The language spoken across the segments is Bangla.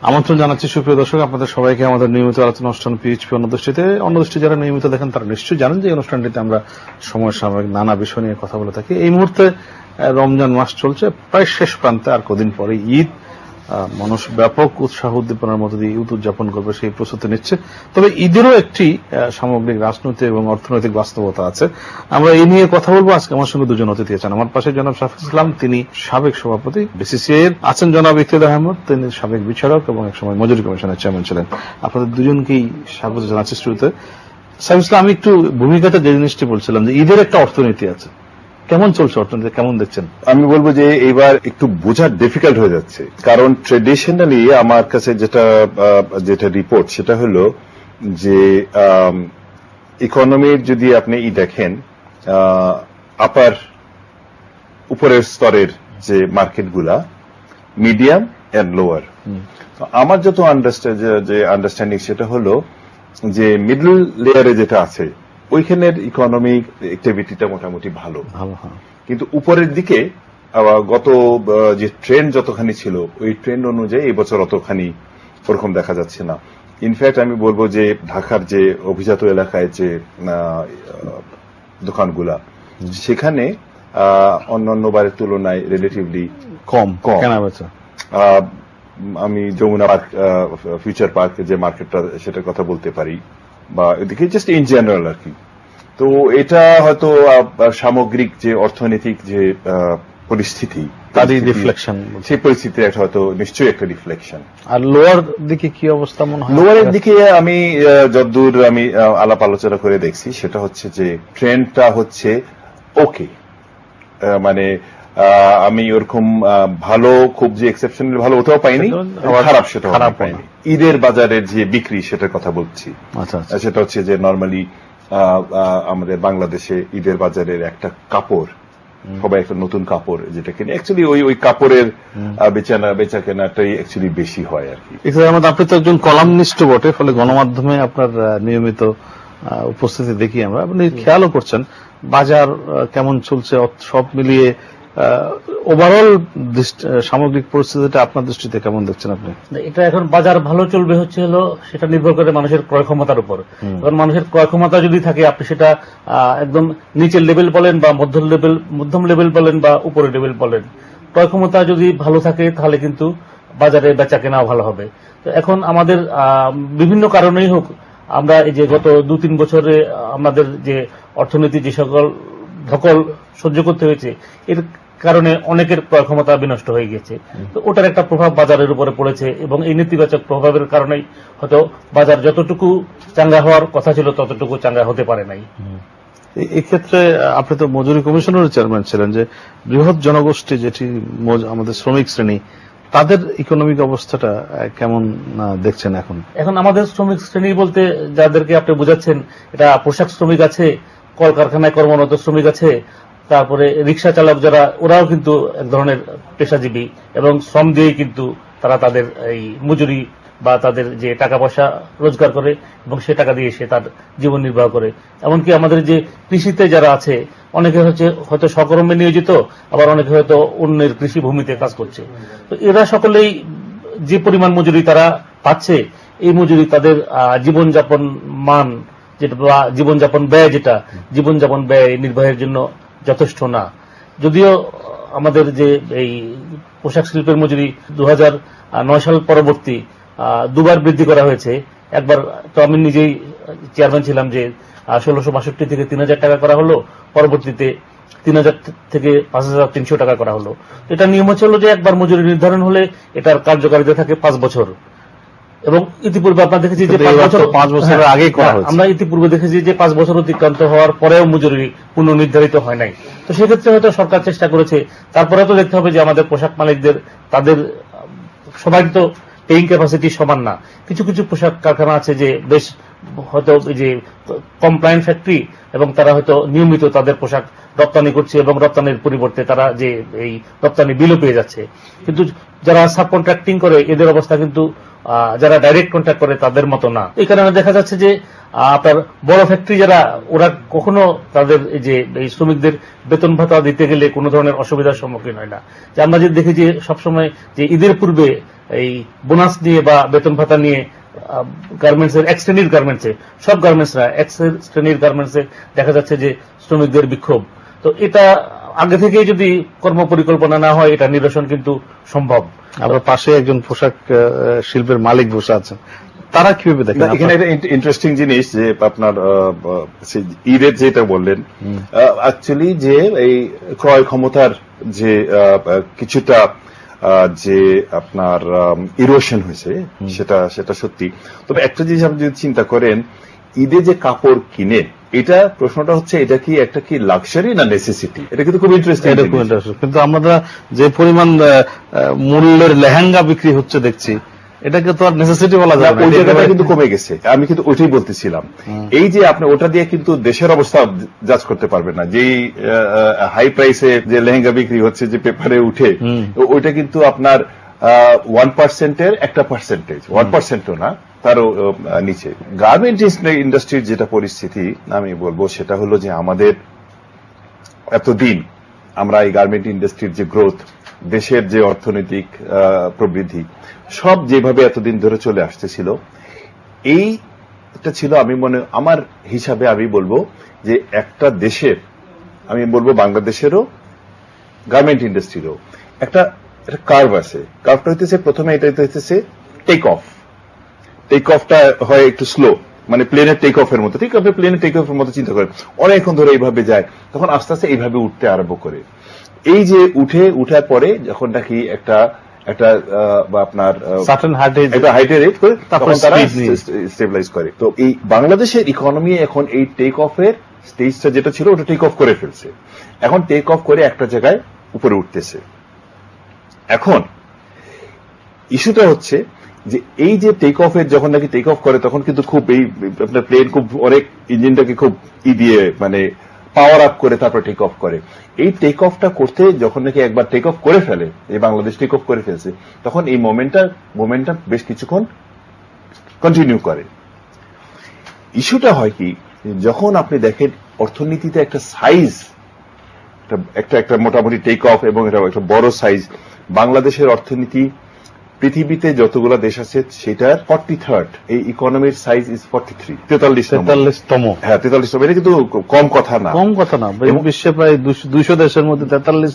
আমন্ত্রণ জানাচ্ছি সুপ্রিয় দর্শক, আপনাদের সবাইকে আমাদের নিয়মিত আলোচনা অনুষ্ঠান পিএইচপি অন্যদৃষ্টি যারা নিয়মিত দেখেন তারা নিশ্চয়ই জানেন যে এই অনুষ্ঠানটিতে আমরা সময়ের সাময়িক নানা বিষয় নিয়ে কথা বলে থাকি। এই মুহূর্তে রমজান মাস চলছে, প্রায় শেষ প্রান্তে, আর কদিন পরে ঈদ। মানুষ ব্যাপক উৎসাহ উদ্দীপনার মধ্যে দিয়ে ঈদ উদযাপন করবে, সেই প্রস্তুতি নিচ্ছে। তবে ঈদেরও একটি সামগ্রিক রাজনৈতিক এবং অর্থনৈতিক বাস্তবতা আছে। আমরা এই নিয়ে কথা বলবো। আজকে আমার সঙ্গে দুজন অতিথি আছেন। আমার পাশে জনাব শাফিক ইসলাম, তিনি সাবেক সভাপতি বিসিসিআই এর। আছেন জনাব ইকতেদার আহমদ, তিনি সাবেক বিচারক এবং একসময় মজুরি কমিশনের চেয়ারম্যান ছিলেন। আপনাদের দুজনকেই স্বাগত জানাচ্ছি। শুরুতে শাফিক ইসলাম, আমি একটু ভূমিকাতে যে জিনিসটি বলছিলাম যে ঈদের একটা অর্থনীতি আছে, কেমন চলছে অর্থনীতি, কেমন দেখছেন? আমি বলবো যে এবার একটু বোঝা ডিফিকাল্ট হয়ে যাচ্ছে, কারণ ট্রেডিশনালি আমার কাছে যেটা রিপোর্ট সেটা হলো যে ইকোনমির যদি আপনি দেখেন আপার উপরের স্তরের যে মার্কেটগুলা, মিডিয়াম এন্ড লোয়ার, আমার যত আন্ডারস্ট্যান্ডিং সেটা হলো যে মিডল লেয়ারে যেটা আছে ওইখানের ইকোনমিক অ্যাক্টিভিটিটা মোটামুটি ভালো। কিন্তু উপরের দিকে গত যে ট্রেন্ড যতখানি ছিল ওই ট্রেন্ড অনুযায়ী এই বছর অতখানি ওরকম দেখা যাচ্ছে না। ইনফ্যাক্ট আমি বলবো যে ঢাকার যে অভিজাত এলাকায় যে দোকানগুলা, সেখানে অন্যান্য বারের তুলনায় রিলেটিভলি কম কেনা বেচা। আমি যমুনা পার্ক, ফিউচার পার্ক যে মার্কেটটা, সেটার কথা বলতে পারি, বা এদিকে জাস্ট ইন জেনারেল আর কি। তো এটা হয়তো সামগ্রিক যে অর্থনৈতিক যে পরিস্থিতি, তারই রিফ্লেকশন, সেই পরিস্থিতির একটা হয়তো নিশ্চয়ই একটা রিফ্লেকশন। আর লোয়ার দিকে কি অবস্থা মনে হয়? লোয়ারের দিকে আমি যতদূর আমি আলাপ আলোচনা করে দেখছি সেটা হচ্ছে যে ট্রেন্ডটা হচ্ছে ওকে, মানে আমি ওরকম ভালো, খুব যে এক্সেপশনাল ভালো ওটাও পাইনি, খারাপ সেটাও পাইনি। ঈদের বাজারের যে বিক্রি সেটার কথা বলছি, সেটা হচ্ছে যে নর্মালি আমাদের বাংলাদেশে ঈদের বাজারের একটা কাপড়, সবাই একটা নতুন কাপড় যেটা কিনে, অ্যাকচুয়ালি ওই কাপড়ের বেচা কেনাটাই অ্যাকচুয়ালি বেশি হয় আর কি। আপনি তো একজন কলামনিস্ট বটে, ফলে গণমাধ্যমে আপনার নিয়মিত উপস্থিতি দেখি আমরা। আপনি খেয়ালও করছেন বাজার কেমন চলছে, সব মিলিয়ে ওভারঅল সামগ্রিক পরিস্থিতিটা আপনার দৃষ্টিতে কেমন দেখছেন আপনি? এটা এখন বাজার ভালো চলবে হচ্ছে হলো সেটা নির্ভর করে মানুষের ক্রয় ক্ষমতার উপর। কারণ মানুষের ক্রয় ক্ষমতা যদি থাকে, আপনি সেটা একদম নিচের লেভেল বলেন বা মধ্যম লেভেল বলেন বা উপরের লেভেল বলেন, ক্রয় ক্ষমতা যদি ভালো থাকে তাহলে কিন্তু বাজারে বেচা কেনাও ভালো হবে। তো এখন আমাদের বিভিন্ন কারণেই হোক, আমরা এই যে গত 2-3 বছরে আমাদের যে অর্থনীতি যে সকল ধকল সহ্য করতে হয়েছে, এর কারণে অনেকের ক্রয় ক্ষমতা বিনষ্ট হয়ে গেছে। তো ওটার একটা প্রভাব বাজারের উপরে পড়েছে, এবং এই নেতিবাচক প্রভাবের কারণেই হয়তো বাজার যতটুকু চাঙ্গা হওয়ার কথা ছিল ততটুকু চাঙ্গা হতে পারে নাই। এক্ষেত্রে আপনি তো মজুরি কমিশনের চেয়ারম্যান ছিলেন, যে বৃহৎ জনগোষ্ঠী যেটি আমাদের শ্রমিক শ্রেণী, তাদের ইকোনমিক অবস্থাটা কেমন দেখছেন এখন? এখন আমাদের শ্রমিক শ্রেণী বলতে যাদেরকে আপনি বোঝাচ্ছেন, এটা পোশাক শ্রমিক আছে, কলকারখানায় কর্মরত শ্রমিক আছে, তারপরে রিক্সা চালক যারা, ওরাও কিন্তু এক ধরনের পেশাজীবী, এবং শ্রম দিয়েই কিন্তু তারা তাদের এই মজুরি বা তাদের যে টাকা পয়সা রোজগার করে এবং সে টাকা দিয়ে সে তার জীবন নির্বাহ করে। এমনকি আমাদের যে কৃষিতে যারা আছে, অনেকে হয়তো সকর্মে নিয়োজিত, আবার অনেকে হয়তো অন্যের কৃষি ভূমিতে কাজ করছে। তো এরা সকলেই যে পরিমাণ মজুরি তারা পাচ্ছে, এই মজুরি তাদের জীবনযাপন মান যেটা বা জীবনযাপন ব্যয় নির্বাহের জন্য যথেষ্ট না। যদিও আমাদের যে এই পোশাক শিল্পের মজুরি 2009 সাল পরবর্তী দুবার বৃদ্ধি করা হয়েছে। একবার তো আমি নিজেই চেয়ারম্যান ছিলাম, যে 1662 থেকে 3000 টাকা করা হলো, পরবর্তীতে 3000 থেকে 5300 টাকা করা হলো। এটা নিয়ম হচ্ছে যে একবার মজুরি নির্ধারণ হলে এটার কার্যকারিতা থাকে 5 বছর, এবং ইতিপূর্বে আমরা দেখেছি যে 5 বছরের আগে করা হয়েছে। আমরা ইতিপূর্বে দেখেছি যে 5 বছর অতিক্রান্ত হওয়ার পরেও মজুরি পুনর্নির্ধারিত হয় নাই। তো সেক্ষেত্রে হয়তো সরকার চেষ্টা করেছে। তারপরে তো দেখতে হবে যে আমাদের পোশাক মালিকদের, তাদের সবাই তো পেইং ক্যাপাসিটি সমান না। কিছু কিছু পোশাক কারখানা আছে যে বেশ হয়তো যে কমপ্লায়েন্ট ফ্যাক্টরি, এবং তারা হয়তো নিয়মিত তাদের পোশাক রপ্তানি করছে, এবং রপ্তানির পরিবর্তে তারা যে এই রপ্তানি বিলও পেয়ে যাচ্ছে। কিন্তু যারা সাব কন্ট্রাক্টিং করে, এদের অবস্থা কিন্তু যারা ডাইরেক্ট কন্ট্রাক্ট করে তাদের মতো না। এই কারণে দেখা যাচ্ছে যে আপনার বড় ফ্যাক্টরি যারা, ওরা কখনো তাদের যে এই শ্রমিকদের বেতন ভাতা দিতে গেলে কোনো ধরনের অসুবিধার সম্মুখীন হয় না। যে আমরা যে দেখি যে সবসময় যে ঈদের পূর্বে এই বোনাস নিয়ে বা বেতন ভাতা নিয়ে গার্মেন্টসের এক শ্রেণীর গার্মেন্টসে, সব গার্মেন্টসরা এক শ্রেণীর গার্মেন্টসে দেখা যাচ্ছে যে শ্রমিকদের বিক্ষোভ। তো এটা আগে থেকেই যদি কর্ম পরিকল্পনা না হয় এটা নিরসন কিন্তু সম্ভব। আপনার পাশে একজন পোশাক শিল্পের মালিক বসে আছেন, তারা কিভাবে দেখেন? এখানে একটা ইন্টারেস্টিং জিনিস যে আপনার ঈদের যেটা বললেন, অ্যাকচুয়ালি যে এই ক্রয় ক্ষমতার যে কিছুটা যে আপনার ইরোশন হয়েছে সেটা সত্যি। তবে একটা জিনিস আপনি যদি চিন্তা করেন, ঈদে যে কাপড় কিনে, এটা প্রশ্নটা হচ্ছে এটা কি একটা কি লাক্সারি না নেসেসিটি? এটা কিন্তু খুব ইন্টারেস্টিং। কিন্তু আমরা যে পরিমাণ মূল্যের লেহেঙ্গা বিক্রি হচ্ছে দেখছি, এটাকে তো আর নেসেসিটি বলা যায় না। ওই জায়গাটা কিন্তু কমে গেছে, আমি কিন্তু ওইটাই বলতেছিলাম। এই যে আপনি ওটা দিয়ে কিন্তু দেশের অবস্থা জাজ করতে পারবেন না। যেই হাই প্রাইসে যে লেহেঙ্গা বিক্রি হচ্ছে, যে পেপারে উঠে, ওইটা কিন্তু আপনার 1% একটা পার্সেন্টেজ, 1% না, তারও নিচে। গার্মেন্ট ইন্ডাস্ট্রির যেটা পরিস্থিতি আমি বলবো সেটা হলো যে আমাদের এতদিন আমরা এই গার্মেন্ট ইন্ডাস্ট্রির যে গ্রোথ, দেশের যে অর্থনৈতিক প্রবৃদ্ধি, সব যেভাবে এতদিন ধরে চলে আসতেছিল, এইটা ছিল আমার হিসাবে আমি বলবো যে একটা দেশের, আমি বলবো বাংলাদেশেরও গার্মেন্ট ইন্ডাস্ট্রিরও একটা কার্ভ আছে। কার্ভটা হইতেছে প্রথমে এটা হইতেছে টেক অফ। টেক অফটা হয় একটু স্লো, মানে প্লেনের টেক অফের মতো। ঠিক আপনি প্লেনের টেক অফের মতো চিন্তা করেন, অনেকক্ষণ ধরে এইভাবে যায়, তখন আস্তে আস্তে এইভাবে উঠতে আরম্ভ করে। এই যে উঠার পরে যখন নাকি একটা আপনার হাইটে রেট করে, তখন তারা স্টেবিলাইজ করে। তো এই বাংলাদেশের ইকোনমি এখন এই টেক অফের স্টেজটা যেটা ছিল ওটা টেক অফ করে ফেলছে। এখন টেক অফ করে একটা জায়গায় উপরে উঠতেছে। এখন ইস্যুটা হচ্ছে যে এই যে টেক অফের যখন নাকি টেক অফ করে, তখন কিন্তু খুব এই আপনার প্লেন খুব অনেক ইঞ্জিনটাকে খুব দিয়ে মানে পাওয়ার আপ করে তারপর টেক অফ করে। এই টেক অফটা করতে যখন নাকি একবার টেক অফ করে ফেলে, এই বাংলাদেশ টেক অফ করে ফেলছে, তখন এই মোমেন্টাম বেশ কিছুক্ষণ কন্টিনিউ করে। ইস্যুটা হয় কি, যখন আপনি দেখেন অর্থনীতিতে একটা সাইজ, একটা মোটামুটি টেক অফ এবং এটা একটা বড় সাইজ, বাংলাদেশের অর্থনীতি পৃথিবীতে যতগুলো দেশ আছে সেটার 43rd, এই ইকোনমির সাইজ ইজ 43, 43তম। হ্যাঁ, 43তম। এটা কিন্তু কম কথা না, বিশ্বে প্রায় 200 দেশের মধ্যে 43।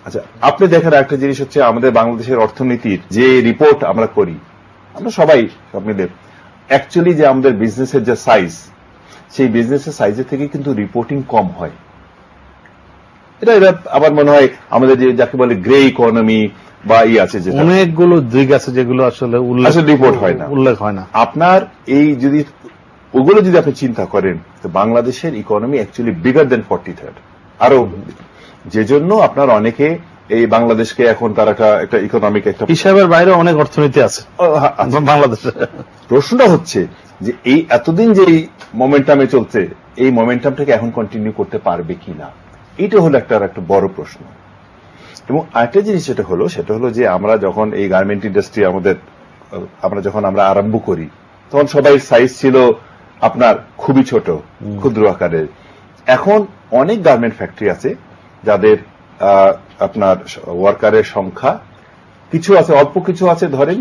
আচ্ছা, আপনি দেখেন একটা জিনিস হচ্ছে, আমাদের বাংলাদেশের অর্থনীতির যে রিপোর্ট আমরা করি, আমরা সবাই সব মিলে, অ্যাকচুয়ালি যে আমাদের বিজনেসের যে সাইজ, সেই বিজনেসের সাইজের থেকে কিন্তু রিপোর্টিং কম হয়। এটা আমার মনে হয় আমাদের যে যাকে বলে গ্রে ইকোনমি বা আছে, যে অনেকগুলো দিক আছে যেগুলো আসলে রিপোর্ট হয় না, উল্লেখ হয় না। আপনার এই যদি ওগুলো যদি আপনি চিন্তা করেন, তো বাংলাদেশের ইকোনমি অ্যাকচুয়ালি বিগার দেন 43rd, আরো, যে জন্য আপনার অনেকে এই বাংলাদেশকে এখন তার একটা ইকোনমিক একটা হিসাবের বাইরে অনেক অর্থনীতি আছে বাংলাদেশে। প্রশ্নটা হচ্ছে যে এই এতদিন যে মোমেন্টামে চলছে, এই মোমেন্টামটাকে এখন কন্টিনিউ করতে পারবে কিনা, এইটা হলো একটা বড় প্রশ্ন। এবং আরেকটা জিনিস সেটা হলো যে আমরা যখন এই গার্মেন্ট ইন্ডাস্ট্রি আমরা আরম্ভ করি, তখন সবাই সাইজ ছিল আপনার খুবই ছোট, ক্ষুদ্র আকারের। এখন অনেক গার্মেন্ট ফ্যাক্টরি আছে যাদের আপনার ওয়ার্কারের সংখ্যা কিছু আছে, অল্প কিছু আছে, ধরেন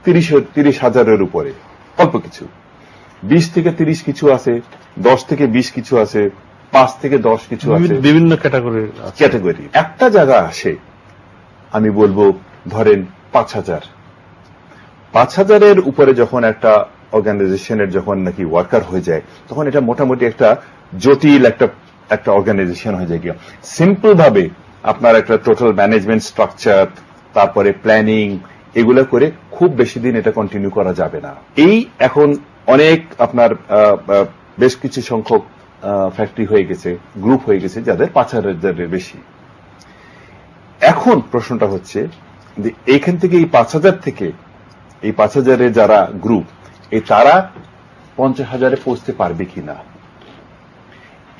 30,000-এর উপরে, অল্প কিছু, 20 থেকে 30 কিছু আছে, 10 থেকে 20 কিছু আছে, 5 থেকে 10 কিছু আছে, বিভিন্ন ক্যাটাগরি। একটা জায়গা আসে, আমি বলবো ধরেন 5,000-এর উপরে যখন একটা অর্গানাইজেশনের যখন নাকি ওয়ার্কার হয়ে যায়, তখন এটা মোটামুটি একটা জটিল একটা অর্গানাইজেশন হয়ে যায়। সিম্পল ভাবে আপনার একটা টোটাল ম্যানেজমেন্ট স্ট্রাকচার, তারপরে প্ল্যানিং, এগুলো করে খুব বেশি দিন এটা কন্টিনিউ করা যাবে না। এই এখন অনেক আপনার বেশ কিছু সংখ্যক ফ্যাক্টরি হয়ে গেছে, গ্রুপ হয়ে গেছে যাদের 5,000-এর বেশি। এখন প্রশ্নটা হচ্ছে যে এইখান থেকে এই 5,000-এর যারা গ্রুপ, তারা 50,000-এ পৌঁছতে পারবে কিনা।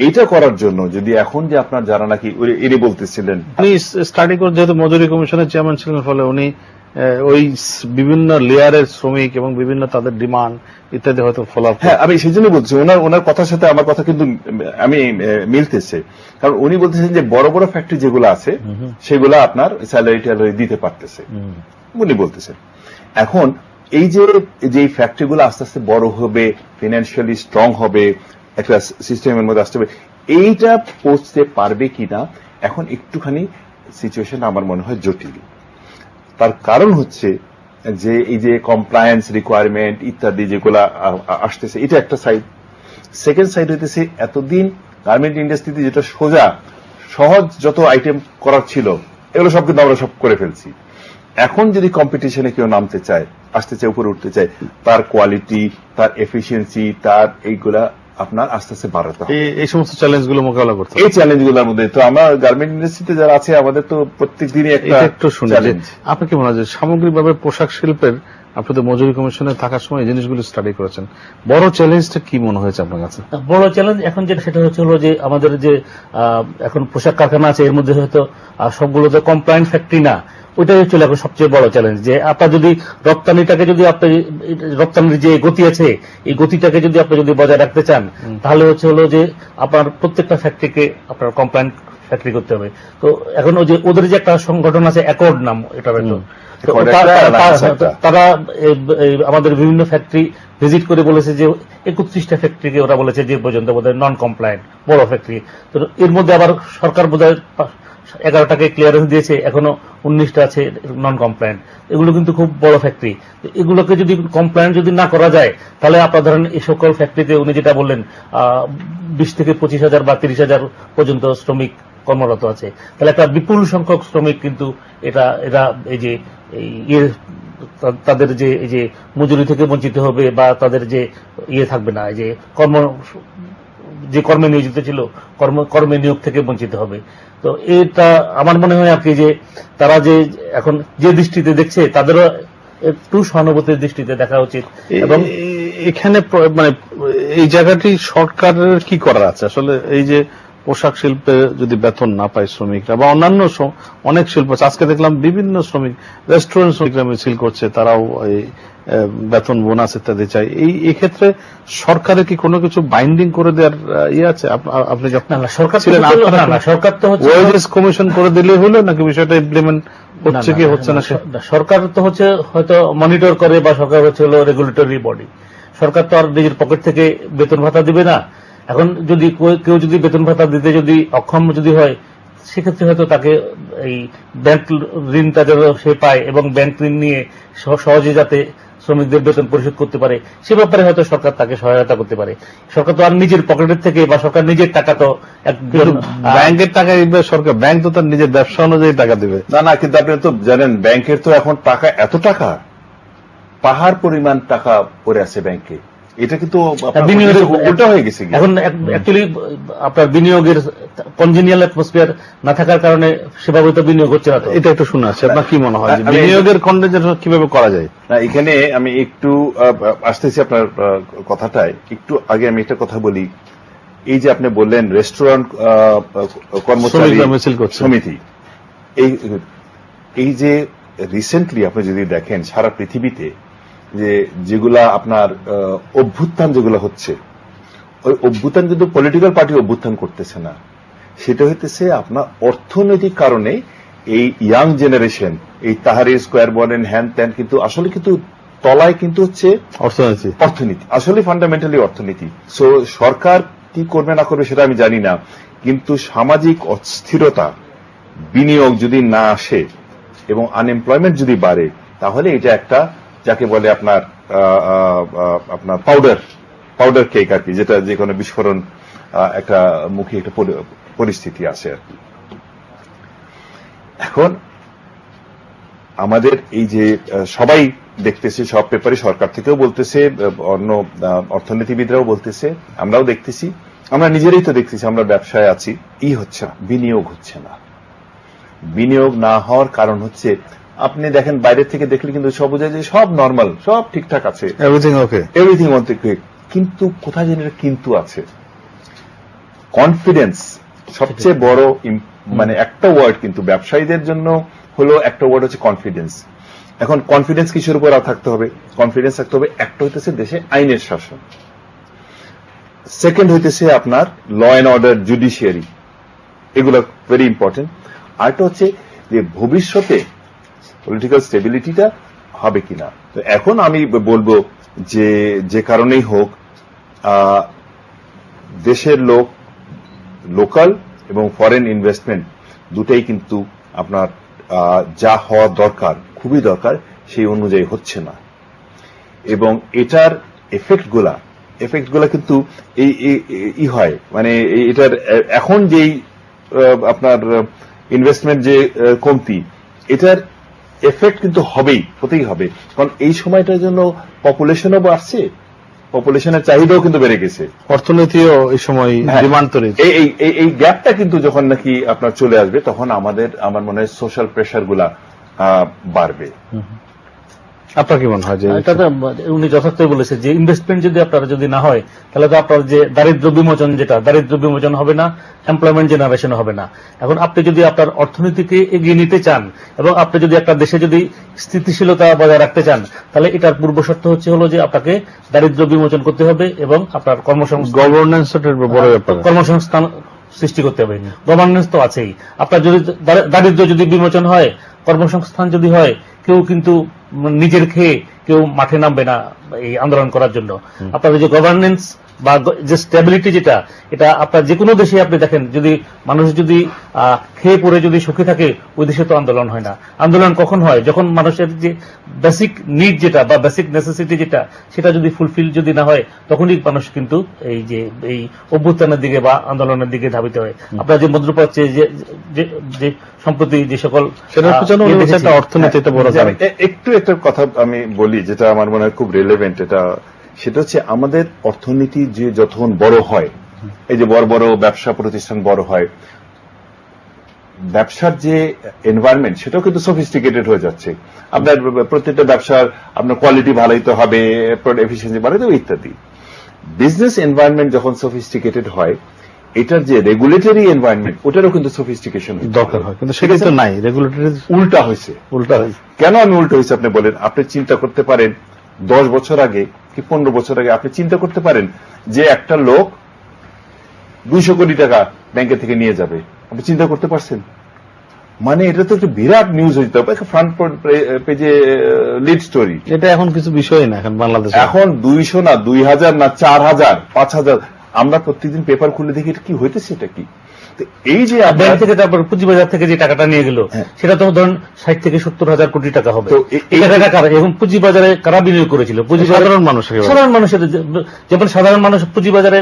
এইটা করার জন্য যদি এখন যে আপনার যারা নাকি এনে বলতেছিলেন, উনি স্টাডি করে, যেহেতু মজুরি কমিশনের চেয়ারম্যান ছিলেন, ফলে উনি ওই বিভিন্ন লেয়ারের শ্রমিক এবং বিভিন্ন তাদের ডিমান্ড ইত্যাদি হয়তো ফলো আপ। হ্যাঁ, আমি সেই জন্য বলছি, ওনার কথার সাথে আমার কথা কিন্তু আমি মিলতেছে। কারণ উনি বলতেছেন যে বড় বড় ফ্যাক্টরি যেগুলো আছে সেগুলো আপনার স্যালারি ট্যালারি দিতে পারতেছে, উনি বলতেছেন। এখন এই যে ফ্যাক্টরিগুলো আস্তে আস্তে বড় হবে, ফিনান্সিয়ালি স্ট্রং হবে, একটা সিস্টেমের মধ্যে আসতে হবে, এইটা পৌঁছতে পারবে কিনা এখন একটুখানি সিচুয়েশন আমার মনে হয় জটিল। তার কারণ হচ্ছে যে এই যে কমপ্লায়েন্স রিকোয়ারমেন্ট ইত্যাদি যেগুলা আসতেছে, এটা একটা সাইড। সেকেন্ড সাইড হইতেছে এতদিন গার্মেন্ট ইন্ডাস্ট্রিতে যেটা সোজা সহজ যত আইটেম করার ছিল এগুলো সব কিন্তু আমরা সব করে ফেলছি। এখন যদি কম্পিটিশনে কেউ নামতে চায়, আসতে চায়, উপরে উঠতে চায়, তার কোয়ালিটি, তার এফিসিয়েন্সি, তার এইগুলা আপনার আস্তে আস্তে বাড়াতে হবে। এই সমস্ত চ্যালেঞ্জগুলো মোকাবেলা করতে হবে। এই চ্যালেঞ্জগুলোর মধ্যে তো আমরা গার্মেন্ট ইন্ডাস্ট্রিতে যারা আছে আমাদের তো প্রত্যেক দিনই একটা একটু শুনে আপনি কি মনে হয় যে সামগ্রিকভাবে পোশাক শিল্পের আপনাদের মজুরি কমিশনে থাকার সময় এই জিনিসগুলো স্টাডি করেছেন, বড় চ্যালেঞ্জটা কি মনে হয়েছে আপনার কাছে? বড় চ্যালেঞ্জ এখন যেটা সেটা হচ্ছে হলো যে আমাদের যে এখন পোশাক কারখানা আছে এর মধ্যে হয়তো সবগুলো তো কমপ্লায়েন্ট ফ্যাক্টরি না, ওইটাই হচ্ছে এখন সবচেয়ে বড় চ্যালেঞ্জ। যে আপনার যদি রপ্তানিটাকে যদি আপনি রপ্তানির যে গতি আছে এই গতিটাকে যদি আপনি যদি বজায় রাখতে চান তাহলে হচ্ছে হলো যে আপনার প্রত্যেকটা ফ্যাক্টরিকে আপনার কমপ্লায়েন্ট ফ্যাক্টরি করতে হবে। তো এখন ওই যে ওদের যে একটা সংগঠন আছে অ্যাকর্ড নাম, এটা তারা আমাদের বিভিন্ন ফ্যাক্টরি ভিজিট করে বলেছে যে 31টা ফ্যাক্টরিকে ওরা বলেছে যে পর্যন্ত বোধহয় নন কমপ্লায়েন্ট বড় ফ্যাক্টরি। তো এর মধ্যে আবার সরকার বোধহয় 11টাকে ক্লিয়ারেন্স দিয়েছে, এখনো 19টা আছে নন কমপ্লায়েন্ট। এগুলো কিন্তু খুব বড় ফ্যাক্টরি। এগুলোকে যদি কমপ্লায়েন্ট যদি না করা যায় তাহলে আপনার ধরেন এই সকল ফ্যাক্টরিতে উনি যেটা বললেন 20 থেকে 25,000 বা 30,000 পর্যন্ত শ্রমিক কর্মরত আছে, তাহলে একটা বিপুল সংখ্যক শ্রমিক কিন্তু এরা এই যে তাদের যে এই যে মজুরি থেকে বঞ্চিত হবে বা তাদের যে থাকবে না, যে কর্মে নিয়োজিত ছিল কর্মে নিয়োগ থেকে বঞ্চিত হবে। তো এটা আমার মনে হয় আর কি যে তারা যে এখন যে দৃষ্টিতে দেখছে তাদেরও একটু সহানুভূতির দৃষ্টিতে দেখা উচিত। এবং এখানে মানে এই জায়গাটি সরকারের কি করার আছে আসলে? এই যে পোশাক শিল্পে যদি বেতন না পায় শ্রমিকরা বা অন্যান্য অনেক শিল্প, আজকে দেখলাম বিভিন্ন শ্রমিক রেস্টুরেন্ট শ্রমিকরা মিছিল করছে, তারাও এই বেতন বোনাস ইত্যাদি চাই। এই ক্ষেত্রে সরকারের কি কোনো কিছু বাইন্ডিং করে দেওয়ার আছে? আপনি যখন সরকার ছিলেন সরকার তো ওয়েজেস কমিশন করে দিলে হলো নাকি বিষয়টা ইমপ্লিমেন্ট হচ্ছে কি হচ্ছে না? সরকার তো হচ্ছে হয়তো মনিটর করে বা সরকার হচ্ছে হলো রেগুলেটরি বডি। সরকার তো আর নিজের পকেট থেকে বেতন ভাতা দিবে না। এখন যদি কেউ যদি বেতন ভাতা দিতে যদি অক্ষম যদি হয় সেক্ষেত্রে হয়তো তাকে এই ব্যাংক ঋণটা যেন সে পায় এবং ব্যাংক ঋণ নিয়ে সহজে যাতে শ্রমিকদের বেতন পরিশোধ করতে পারে সে ব্যাপারে হয়তো সরকার তাকে সহায়তা করতে পারে। সরকার তো আর নিজের পকেটের থেকে বা সরকার নিজের টাকা তো একজন ব্যাংকের টাকা দিবে সরকার, ব্যাংক তো তার নিজের ব্যবসা অনুযায়ী টাকা দিবে না, কিন্তু আপনি তো জানেন ব্যাংকের তো এখন টাকা এত টাকা পাহাড় পরিমাণ টাকা পড়ে আছে ব্যাংকে। এটা কিন্তু উল্টা হয়ে গেছে। এখন অ্যাকচুয়ালি আপনার বিনিয়োগের কনজেনিয়াল অ্যাটমসফিয়ার না থাকার কারণে সেভাবে তো বিনিয়োগ হচ্ছে না। এটা একটু শুনে আসছে, আপনার কি মনে হয় বিনিয়োগের কনজেনিয়াল কিভাবে করা যায়? না, এখানে আমি একটু আসতেছি আপনার কথাটায়। একটু আগে আমি একটা কথা বলি। এই যে আপনি বললেন রেস্টুরেন্ট কর্মচারী সমিতি, এই যে রিসেন্টলি আপনি যদি দেখেন সারা পৃথিবীতে যেগুলা আপনার অভ্যুত্থান যেগুলো হচ্ছে, ওই অভ্যুত্থান কিন্তু পলিটিক্যাল পার্টি অভ্যুত্থান করতেছে না, সেটা হইতেছে আপনার অর্থনৈতিক কারণে। এই ইয়াং জেনারেশন এই তাহরির স্কোয়ার বলেন হ্যান ত্যান, কিন্তু আসলে কিন্তু তলায় কিন্তু হচ্ছে অর্থনীতি, আসলে ফান্ডামেন্টালি অর্থনীতি। সো সরকার কি করবে না করবে সেটা আমি জানি না, কিন্তু সামাজিক অস্থিরতা, বিনিয়োগ যদি না আসে এবং আনএমপ্লয়মেন্ট যদি বাড়ে তাহলে এটা একটা যাকে বলে আপনার পাউডার কেক আর কি, যেটা যে কোনো বিস্ফোরণ একটা মুখী একটা পরিস্থিতি আছে আর কি। এখন আমাদের এই যে সবাই দেখতেছে সব পেপারে, সরকার থেকেও বলতেছে, অন্য অর্থনীতিবিদরাও বলতেছে, আমরাও দেখতেছি, আমরা নিজেরাই তো দেখতেছি, আমরা ব্যবসায় আছি, হচ্ছে না, বিনিয়োগ হচ্ছে না। বিনিয়োগ না হওয়ার কারণ হচ্ছে আপনি দেখেন বাইরে থেকে দেখলে কিন্তু সব বোঝা যায় সব নর্মাল, সব ঠিকঠাক আছে, এভরিথিং ওকে, কিন্তু কোথায় যেন কিন্তু আছে। কনফিডেন্স সবচেয়ে বড় মানে একটা ওয়ার্ড কিন্তু ব্যবসায়ীদের জন্য হলো, একটা ওয়ার্ড হচ্ছে কনফিডেন্স। এখন কনফিডেন্স কিসের উপর থাকতে হবে? কনফিডেন্স থাকতে হবে একটা হইতেছে দেশে আইনের শাসন, সেকেন্ড হইতেছে আপনার ল অ্যান্ড অর্ডার, জুডিশিয়ারি, এগুলো ভেরি ইম্পর্টেন্ট। আরেকটা হচ্ছে যে ভবিষ্যতে পলিটিক্যাল স্টেবিলিটিটা হবে কিনা। তো এখন আমি বলবো যে কারণেই হোক দেশের লোকাল এবং ফরেন ইনভেস্টমেন্ট দুটাই কিন্তু আপনার যা হওয়া দরকার, খুবই দরকার, সেই অনুযায়ী হচ্ছে না। এবং এটার এফেক্টগুলা কিন্তু এই হয়, মানে এটার এখন যেই আপনার ইনভেস্টমেন্ট যে কমতি, এটার এফেক্ট কিন্তু হতেই হবে। কারণ এই সময়টার জন্য পপুলেশনও বাড়ছে, পপুলেশনের চাহিদাও কিন্তু বেড়ে গেছে, অর্থনীতিও এই সময় ডিমান্ড তৈরি। এই গ্যাপটা কিন্তু যখন নাকি আপনার চলে আসবে, তখন আমার মনে হয় সোশ্যাল প্রেশার গুলা বাড়বে। আপনার কি মনে হয়? যে এটা তো উনি যথার্থই বলেছে যে ইনভেস্টমেন্ট যদি আপনারা যদি না হয়, তাহলে তো আপনার যে দারিদ্র্য বিমোচন হবে না, এমপ্লয়মেন্ট জেনারেশন হবে না। এখন আপনি যদি আপনার অর্থনীতিকে এগিয়ে নিতে চান এবং আপনি যদি একটা দেশে যদি স্থিতিশীলতা বজায় রাখতে চান, তাহলে এটার পূর্ব শর্ত হলো যে আপনাকে দারিদ্র্য বিমোচন করতে হবে এবং আপনার কর্মসংস্থান সৃষ্টি করতে হবে। গভর্নেন্স তো আছেই। আপনার যদি দারিদ্র্য যদি বিমোচন হয়, কর্মসংস্থান যদি হয়, কেউ কিন্তু নিজের খেয়ে কেউ মাঠে নামবে না এই আন্দোলন করার জন্য। আপনাদের যে গভর্নেন্স বা যে স্টেবিলিটি, এটা আপনার যে কোনো দেশে আপনি দেখেন, যদি মানুষ যদি খেয়ে পড়ে যদি সুখে থাকে, ওই দেশে তো আন্দোলন হয় না। আন্দোলন কখন হয়? যখন মানুষের যে বেসিক নিড যেটা বা বেসিক নেসেসিটি সেটা যদি ফুলফিল যদি না হয়, তখনই মানুষ কিন্তু এই অভ্যুত্থানের দিকে বা আন্দোলনের দিকে ধাবিত হয়। আপনার যে মধ্যপ্রাচ্যে যে সম্প্রতি যে সকল অর্থনীতি একটা কথা আমি বলি, যেটা আমার মনে হয় খুব রিলেভেন্ট, সেটা হচ্ছে আমাদের অর্থনীতি যে যখন বড় হয়, এই যে বড় বড় ব্যবসা প্রতিষ্ঠান বড় হয়, ব্যবসার যে এনভায়রনমেন্ট সেটাও কিন্তু সফিস্টিকেটেড হয়ে যাচ্ছে। আপনার প্রত্যেকটা ব্যবসার আপনার কোয়ালিটি ভালোইতে হবে, এফিসিয়েন্সি বাড়াইতে হবে ইত্যাদি। বিজনেস এনভায়রনমেন্ট যখন সফিস্টিকেটেড হয়, এটার যে রেগুলেটরি এনভায়রনমেন্ট, ওটারও কিন্তু সফিস্টিকেশন দরকার হয়, কিন্তু সেটা তো নাই। রেগুলেটরি উল্টা হয়েছে। কেন আমি উল্টা হয়েছে আপনি বলেন? আপনি চিন্তা করতে পারেন 10 বছর আগে কি 15 বছর আগে আপনি চিন্তা করতে পারেন যে একটা লোক 200 কোটি টাকা ব্যাংকে থেকে নিয়ে যাবে? আপনি চিন্তা করতে পারছেন? মানে এটা তো একটা বিরাট নিউজ হয়ে যেতে হবে, ফ্রন্ট পেজে লিড স্টোরি। এটা এখন কিছু বিষয় না এখন বাংলাদেশে। এখন 200 না, 2000 না, 4000, 5000, আমরা প্রত্যেকদিন পেপার খুলে দেখি এটা কি হইতেছে, এটা কি। এই যে ব্যাংক থেকে তারপর পুঁজিবাজার থেকে যে টাকাটা নিয়ে গেল, সেটা তো ধরুন 60 থেকে 70 হাজার কোটি টাকা হবে। এই টাকাটা কারা এবং পুঁজিবাজারে কারা বিনিয়োগ করেছিল? সাধারণ মানুষের। যেমন সাধারণ মানুষ পুঁজিবাজারে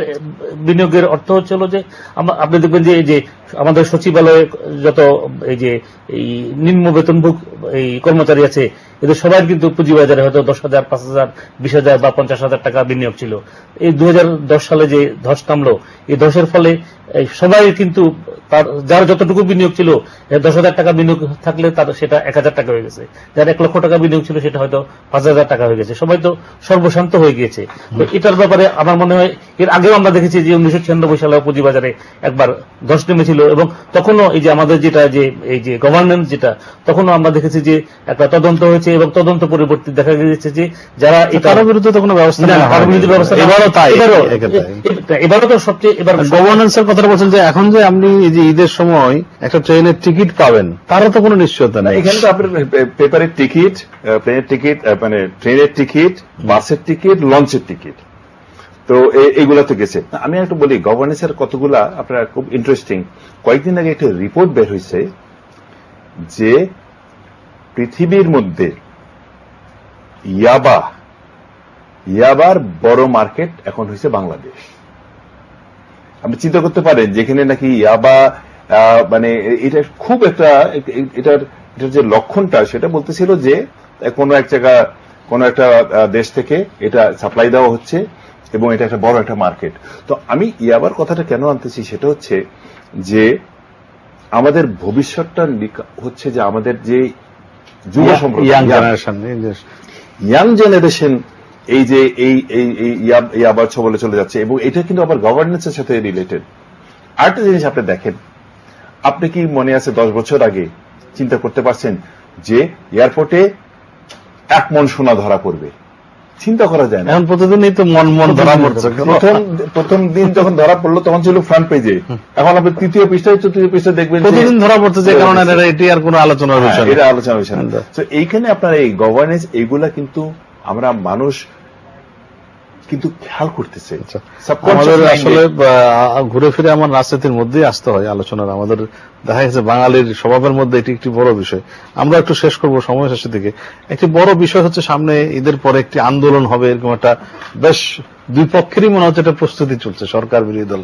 বিনিয়োগের অর্থ হচ্ছিল যে আপনি দেখবেন যে আমাদের সচিবালয়ে যত এই নিম্ন বেতনভোগ এই কর্মচারী আছে, এদের সবাই কিন্তু পুঁজিবাজারে হয়তো 10,000, 5,000, 20,000 বা 50,000 টাকা বিনিয়োগ ছিল। এই 2010 সালে যে ধস নামলো, এই ধসের ফলে সবাই কিন্তু তার যার যতটুকু বিনিয়োগ ছিল, 10,000 টাকা বিনিয়োগ থাকলে তার সেটা 1,000 টাকা হয়ে গেছে। যার 1 লক্ষ টাকা বিনিয়োগ ছিল, সেটা হয়তো 5,000 টাকা হয়ে গেছে। সবাই তো সর্বশান্ত হয়ে গিয়েছে। তো এটার ব্যাপারে আমার মনে হয় এর আগেও আমরা দেখেছি যে 1996 সালে পুঁজিবাজারে একবার ধস নেমেছিল, এবং তখনও এই যে আমাদের এই যে গভর্নেন্স তখনও আমরা দেখেছি যে একটা তদন্ত হয়েছে, এবং তদন্ত পরিবর্তে দেখা গেছে যে যারা তার বিরুদ্ধে তো কোনো ব্যবস্থা এবারও তো সবচেয়ে এবার গভর্নেন্সের কথা বলছেন যে এখন যে আপনি এই যে ঈদের সময় একটা ট্রেনের টিকিট পাবেন, তারও তো কোনো নিশ্চয়তা নেই। এখানে তো আপনার পেপারের টিকিট, প্লেনের টিকিট, মানে ট্রেনের টিকিট, বাসের টিকিট, লঞ্চের টিকিট, তো এইগুলা তো গেছে। আমি একটু বলি গভর্নেন্সের কতগুলা আপনার খুব ইন্টারেস্টিং। কয়েকদিন আগে একটা রিপোর্ট বের হয়েছে যে পৃথিবীর মধ্যে ইয়াবার বড় মার্কেট এখন হয়েছে বাংলাদেশ। আপনি চিন্তা করতে পারেন যেখানে নাকি ইয়াবা মানে এটা খুব একটা এটার যে লক্ষণটা সেটা বলতেছিল যে কোনো এক জায়গা কোনো একটা দেশ থেকে এটা সাপ্লাই দেওয়া হচ্ছে এবং এটা একটা বড় একটা মার্কেট। তো আমি ইয়াবার কথাটা কেন আনতেছি সেটা হচ্ছে যে আমাদের ভবিষ্যৎটা হচ্ছে যে আমাদের যে যুব ইয়াং জেনারেশন এই যে ইয়াবার ছবলে চলে যাচ্ছে, এবং এটা কিন্তু আবার গভর্নেন্সের সাথে রিলেটেড। আরেকটা জিনিস আপনি দেখেন, আপনি কি মনে আছে 10 বছর আগে চিন্তা করতে পারছেন যে এয়ারপোর্টে 1 মণ সোনা ধরা পড়বে? চিন্তা করা যায় না। এখন প্রতিদিনই তো মন ধরা পড়ছে। প্রথম দিন যখন ধরা পড়লো তখন ছিল ফ্রন্ট পেজে, এখন আপনি তৃতীয় পৃষ্ঠায় চতুর্থ পৃষ্ঠায় দেখবেন প্রতিদিন ধরা পড়ছে, যে কারণে এটি আর কোনো আলোচনার বিষয় না। এটা আলোচনা বিষয় না। তো এইখানে আপনার এই গভর্নেন্স এইগুলা কিন্তু আমরা মানুষ কিন্তু খেয়াল করতেছে। আমাদের আসলে ঘুরে ফিরে আমার রাজনীতির মধ্যেই আসতে হয় আলোচনার। আমাদের দেখা গেছে বাঙালির স্বভাবের মধ্যে এটি একটি বড় বিষয়। আমরা একটু শেষ করব সময় শেষের দিকে। একটি বড় বিষয় হচ্ছে সামনে ঈদের পরে একটি আন্দোলন হবে, এরকম একটা বেশ দুই পক্ষেরই মনে হচ্ছে একটা প্রস্তুতি চলছে, সরকার বিরোধী দল।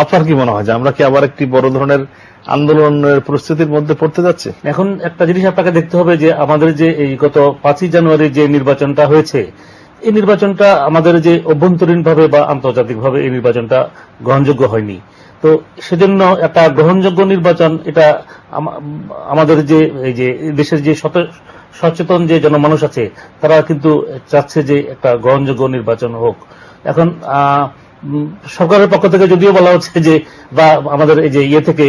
আপনার কি মনে হয় যে আমরা কি আবার একটি বড় ধরনের আন্দোলনের পরিস্থিতির মধ্যে পড়তে যাচ্ছে? এখন একটা জিনিস আপনাকে দেখতে হবে যে আমাদের যে এই গত 5ই জানুয়ারি যে নির্বাচনটা হয়েছে, এই নির্বাচনটা আমাদের যে অভ্যন্তরীণ ভাবে বা আন্তর্জাতিক ভাবে এই নির্বাচনটা গ্রহণযোগ্য হয়নি। তো সেজন্য একটা গ্রহণযোগ্য নির্বাচন, এটা আমাদের যে এই যে দেশের যে সচেতন যে জনমানুষ আছে তারা কিন্তু চাচ্ছে যে একটা গ্রহণযোগ্য নির্বাচন হোক। এখন সরকারের পক্ষ থেকে যদিও বলা হচ্ছে যে, বা আমাদের এই যে ইয়ে থেকে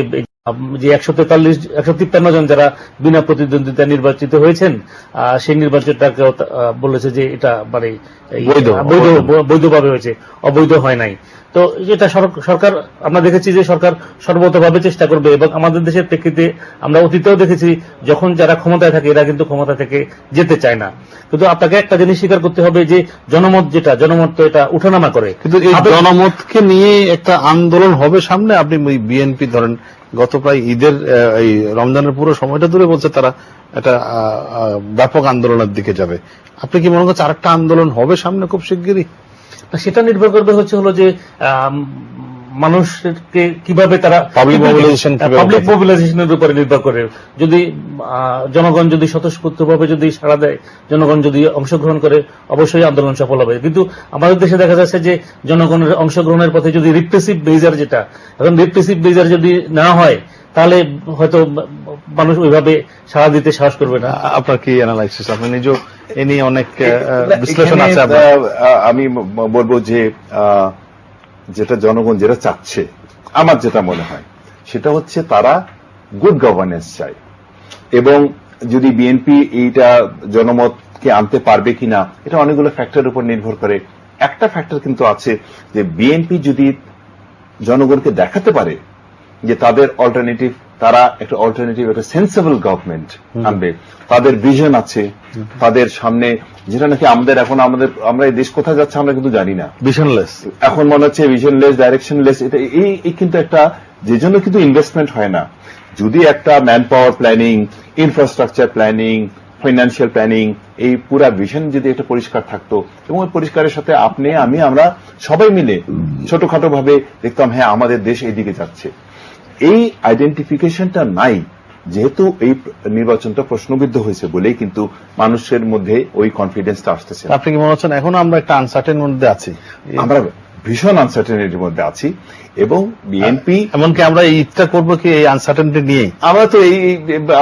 যে 153 জন যারা বিনা প্রতিদ্বন্দ্বিতা নির্বাচিত হয়েছেন, সেই নির্বাচনটাকে বলেছে যে এটা মানে বৈধভাবে হয়েছে, অবৈধ হয় নাই। তো এটা সরকার, আমরা দেখেছি যে সরকার সর্বতভাবে চেষ্টা করবে, এবং আমাদের দেশের প্রেক্ষিতে আমরা অতীতেও দেখেছি যখন যারা ক্ষমতায় থাকে এরা কিন্তু ক্ষমতা থেকে যেতে চায় না। কিন্তু আপনাকে একটা জিনিস স্বীকার করতে হবে যে জনমত তো এটা উঠানামা করে। কিন্তু এই জনমতকে নিয়ে একটা আন্দোলন হবে সামনে। আপনি বিএনপি ধরেন গত প্রায় ঈদের এই রমজানের পুরো সময়টা ধরে বলছে তারা একটা ব্যাপক আন্দোলনের দিকে যাবে। আপনি কি মনে করছেন আরেকটা আন্দোলন হবে সামনে খুব শিগগিরই? সেটা নির্ভর করবে হলো যে মানুষকে কিভাবে তারা পাবলিক মোবিলাইজেশনের উপরে নির্ভর করে। যদি জনগণ যদি স্বতঃস্ফূর্তভাবে যদি সাড়া দেয়, জনগণ যদি অংশগ্রহণ করে, অবশ্যই আন্দোলন সফল হবে। কিন্তু আমাদের দেশে দেখা যাচ্ছে যে জনগণের অংশগ্রহণের পথে যদি রিপ্রেসিভ মেজার, যেটা এখন রিপ্রেসিভ মেজার যদি না হয় তাহলে হয়তো মানুষ ওইভাবে সাড়া দিতে সাহস করবে না। আপনার কি অ্যানালাইসিস? আপনি নিজেও এ নিয়ে অনেক বিশ্লেষণ আছে। আমি বলবো যে যেটা জনগণ যেটা চাচ্ছে, আমার যেটা মনে হয় সেটা হচ্ছে তারা গুড গভর্নেন্স চায়, এবং যদি বিএনপি এইটা জনমতকে আনতে পারবে কিনা এটা অনেকগুলো ফ্যাক্টরের উপর নির্ভর করে। একটা ফ্যাক্টর কিন্তু আছে যে বিএনপি যদি জনগণকে দেখাতে পারে যে তাদের অল্টারনেটিভ, তারা একটা অল্টারনেটিভ, একটা সেন্সেবল গভর্নমেন্ট আনবে, তাদের ভিশন আছে তাদের সামনে, যেটা নাকি আমরা এই দেশ কোথায় যাচ্ছে আমরা কিন্তু জানি না, ভিশনলেস। এখন মনে হচ্ছে ভিশনলেস, ডাইরেকশনলেস। এটা এই কিন্তু একটা, যে জন্য কিন্তু ইনভেস্টমেন্ট হয় না। যদি একটা man power planning, infrastructure planning, financial planning, এই পুরা ভিশন যদি একটা পরিষ্কার থাকতো, এবং ওই পরিষ্কারের সাথে আপনি আমরা সবাই মিলে ছোটখাটো ভাবে দেখতাম হ্যাঁ আমাদের দেশ এইদিকে যাচ্ছে, এই আইডেন্টিফিকেশনটা নাই। যেহেতু এই নির্বাচনটা প্রশ্নবিদ্ধ হয়েছে বলেই কিন্তু মানুষের মধ্যে ওই কনফিডেন্সটা আসতেছে। আপনি কি মনে হচ্ছেন এখন আমরা একটা আনসার্টেন মধ্যে আছি? আমরা ভীষণ আনসার্টেনিটির মধ্যে আছি, এবং বিএনপি এমনকি আমরা এই ঈদটা করবো কি এই আনসার্টেনিটি নিয়ে? আমরা তো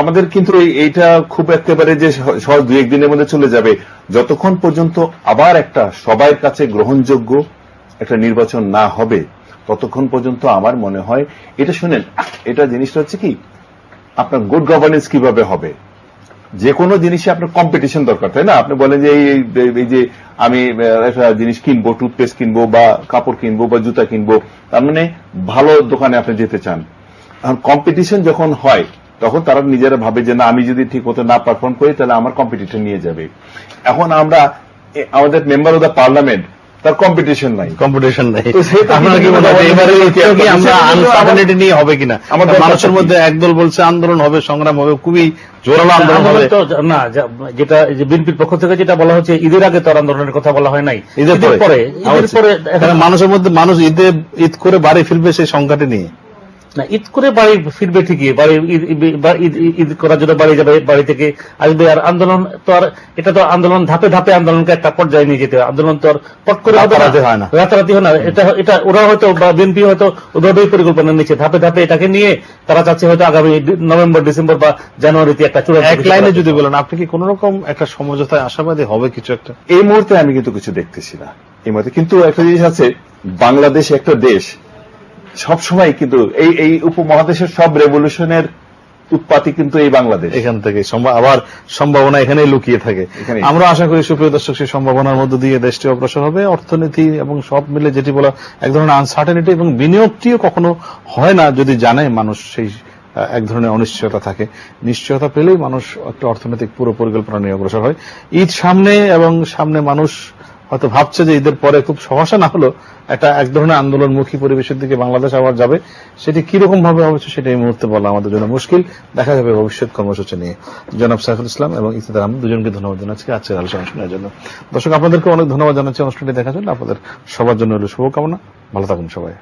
আমাদের কিন্তু এইটা খুব একেবারে যে সহজ 2-1 দিনের মধ্যে চলে যাবে, যতক্ষণ পর্যন্ত আবার একটা সবার কাছে গ্রহণযোগ্য একটা নির্বাচন না হবে ততক্ষণ পর্যন্ত আমার মনে হয়। এটা শুনেন, এটা জিনিসটা হচ্ছে কি, আপনার গুড গভর্নেন্স কিভাবে হবে? যে কোনো জিনিসে আপনার কম্পিটিশন দরকার, তাই না? আপনি বলেন যে এই যে আমি একটা জিনিস কিনবো, টুথপেস্ট কিনবো বা কাপড় কিনবো বা জুতা কিনবো, তার মানে ভালো দোকানে আপনি যেতে চান। আর কম্পিটিশন যখন হয় তখন তারা নিজেরা ভাবে যে না, আমি যদি ঠিক মতো না পারফর্ম করি তাহলে আমার কম্পিটিটর নিয়ে যাবে। এখন আমাদের মেম্বার অফ দ্য পার্লামেন্ট, তার কম্পিটিশন নাই। হবে কিনা মানুষের মধ্যে একদল বলছে আন্দোলন হবে, সংগ্রাম হবে, খুবই জোরালো আন্দোলন হবে না। যেটা বিএনপির পক্ষ থেকে যেটা বলা হচ্ছে, ঈদের আগে তো আন্দোলনের কথা বলা হয় নাই, ঈদের পরে মানুষের মধ্যে মানুষ ঈদ করে বাড়ি ফিরবে সেই সংখ্যাটি নিয়ে না। ঈদ করে বাড়ি ফিরবে ঠিকই, ঈদ করার জন্য বাড়ি যাবে, বাড়ি থেকে আসবে। আর আন্দোলন তো আর এটা তো আন্দোলন ধাপে ধাপে আন্দোলনকে একটা পর্যায়ে নিয়ে যেতে হয়। আন্দোলন তো আর পট করে হয় না, রাতারাতি হয় না। এটা ওরা হয়তো বা বিএনপি হয়তো ওভাবেই পরিকল্পনা নিচ্ছে, ধাপে ধাপে এটাকে নিয়ে তারা চাচ্ছে হয়তো আগামী নভেম্বর, ডিসেম্বর বা জানুয়ারিতে একটা চূড়ান্ত। এক লাইনে যদি বলেন, আপনি কি কোন রকম একটা সমঝোতায় আশাবাদী হবে কিছু একটা? এই মুহূর্তে আমি কিন্তু কিছু দেখতেছি না এই মুহূর্তে। কিন্তু একটা জিনিস আছে, বাংলাদেশ একটা দেশ সবসময় কিন্তু এই উপমহাদেশের সব রেভলিউশনের উৎপাতই কিন্তু এই বাংলাদেশ। এখান থেকে আবার সম্ভাবনা এখানেই লুকিয়ে থাকে। এখানেই। আমরা আশা করি সুপ্রিয় দর্শক সেই সম্ভাবনার মধ্য দিয়ে দেশটি অগ্রসর হবে। অর্থনীতি এবং সব মিলে যেটি বলা এক ধরনের আনসার্টেনিটি এবং বিনিয়োগটিও কখনো হয় না যদি জানে মানুষ সেই এক ধরনের অনিশ্চয়তা থাকে। নিশ্চয়তা পেলেই মানুষ একটা অর্থনৈতিক পুরো পরিকল্পনা নিয়ে অগ্রসর হয়। ঈদ সামনে এবং সামনে মানুষ হয়তো ভাবছে যে ঈদের পরে খুব সহসা না হলো একটা এক ধরনের আন্দোলনমুখী পরিবেশের দিকে বাংলাদেশ আবার যাবে। সেটি কিরকম ভাবে হবে সেটা এই মুহূর্তে বলা আমাদের জন্য মুশকিল। দেখা যাবে ভবিষ্যৎ কর্মসূচি নিয়ে। জনাব সাইফুল ইসলাম এবং ইফতেখার আহমেদ দুজনকে ধন্যবাদ জানাচ্ছি আজকের আলোচনা শোনার জন্য। দর্শক আপনাদেরকে অনেক ধন্যবাদ জানাচ্ছি অনুষ্ঠানটি দেখার জন্য। আপনাদের সবার জন্য হলো শুভকামনা। ভালো থাকুন সবাই।